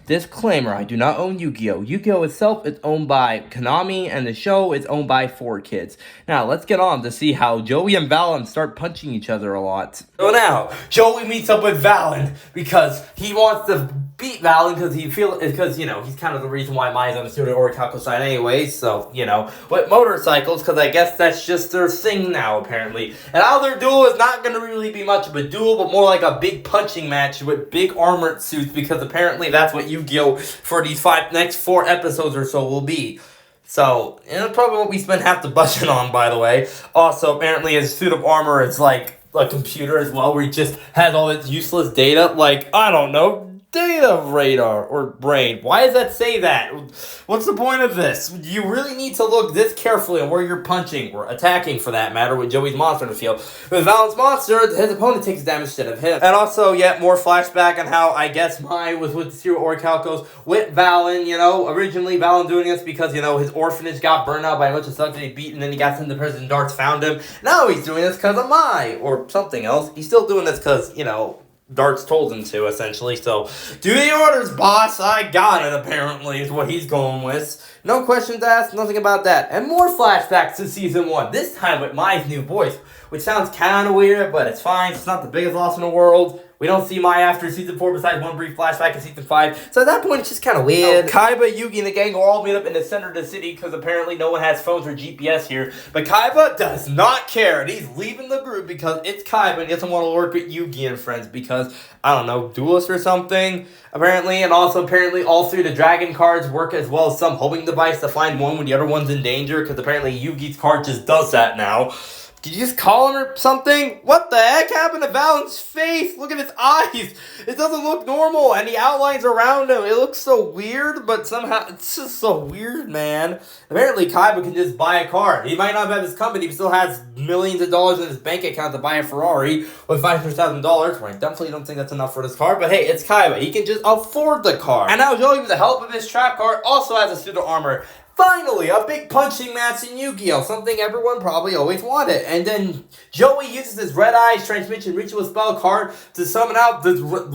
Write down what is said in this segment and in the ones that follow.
Disclaimer, I do not own Yu-Gi-Oh! Yu-Gi-Oh! Itself is owned by Konami, and the show is owned by 4Kids. Now, let's get on to see how Joey and Valen start punching each other a lot. So now, Joey meets up with Valen because he wants to beat Valen because he's kind of the reason why Mai's on the Studio Orichalco side anyway, so, with motorcycles, because I guess that's just their thing now, apparently. And how their duel is not going to really be much of a duel, but more like a big punching match with big armored suits, because apparently that's what Yu-Gi-Oh! For these next 4 episodes or so will be. So, that's probably what we spend half the budget on, by the way. Also, apparently his suit of armor is like a computer as well, where he just has all this useless data, like, I don't know, data radar or brain. Why does that say that? What's the point of this? You really need to look this carefully on where you're punching or attacking, for that matter, with Joey's monster in the field. With Valen's monster, his opponent takes damage instead of him. And also, yet more flashback on how I guess Mai was with the Studio Orichalcos with Valen. Originally Valen doing this because his orphanage got burned out by a bunch of thugs that he beat, and then he got sent to prison. Darts found him. Now he's doing this because of Mai or something else. He's still doing this because Darts told him to, essentially. So, do the orders, boss. I got it, apparently, is what he's going with. No questions asked, nothing about that. And more flashbacks to Season 1. This time with Mai's new voice, which sounds kind of weird, but it's fine. It's not the biggest loss in the world. We don't see Mai after Season 4 besides one brief flashback in Season 5. So at that point, it's just kind of weird. Kaiba, Yugi, and the gang all meet up in the center of the city because apparently no one has phones or GPS here. But Kaiba does not care, and he's leaving the group because it's Kaiba and he doesn't want to work with Yugi and friends because, I don't know, duelist or something, apparently. And also, apparently, all 3 of the dragon cards work as well as some homing device to find one when the other one's in danger, because apparently Yugi's card just does that now. Did you just call him or something? What the heck happened to Valen's face? Look at his eyes. It doesn't look normal. And the outlines around him, it looks so weird, but somehow, it's just so weird, man. Apparently, Kaiba can just buy a car. He might not have his company, but still has millions of dollars in his bank account to buy a Ferrari with $500,000. I definitely don't think that's enough for this car, but hey, it's Kaiba. He can just afford the car. And now Joey, with the help of his trap card, also has a suit of armor. Finally, a big punching match in Yu-Gi-Oh! Something everyone probably always wanted. And then Joey uses his Red Eyes Transmission Ritual Spell card to summon out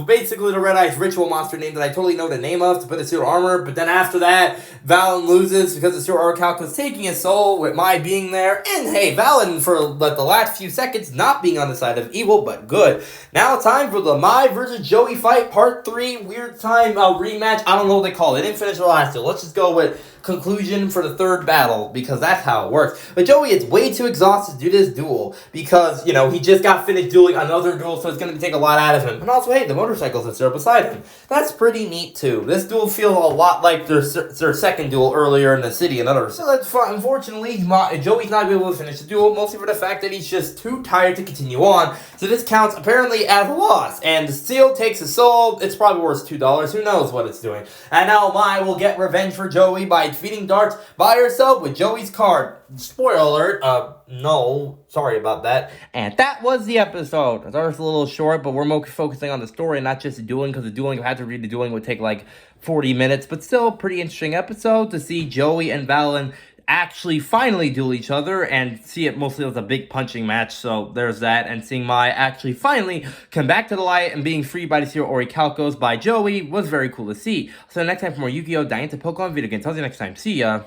basically the Red Eyes Ritual monster name that I totally know the name of to put his suit armor. But then after that, Valen loses because the Studio Orichalco is taking his soul with Mai being there. And hey, Valen for the last few seconds not being on the side of evil, but good. Now time for the Mai versus Joey fight, part 3, weird time rematch. I don't know what they call it. They didn't finish the last two. Let's just go with conclusion for the 3rd battle, because that's how it works. But Joey is way too exhausted to do this duel because, he just got finished dueling another duel, so it's going to take a lot out of him. And also, hey, the motorcycles are still beside him. That's pretty neat, too. This duel feels a lot like their 2nd duel earlier in the city and others. So that's fun. Unfortunately, Joey's not able to finish the duel, mostly for the fact that he's just too tired to continue on. So this counts, apparently, as a loss. And the steel takes a soul. It's probably worth $2. Who knows what it's doing. And now Mai will get revenge for Joey by defeating Darts by herself with Joey's card. Spoiler alert, no, sorry about that. And that was the episode. I thought it was a little short, but we're more focusing on the story and not just the dueling, because the dueling, if I had to read the dueling, would take like 40 minutes, but still pretty interesting episode to see Joey and Valen actually finally duel each other and see it mostly as a big punching match, so there's that. And seeing Mai actually finally come back to the light and being freed by the Studio Orichalcos by Joey was very cool to see. So next time for more Yu-Gi-Oh! Dying to Pokemon video games. Until next time, see ya!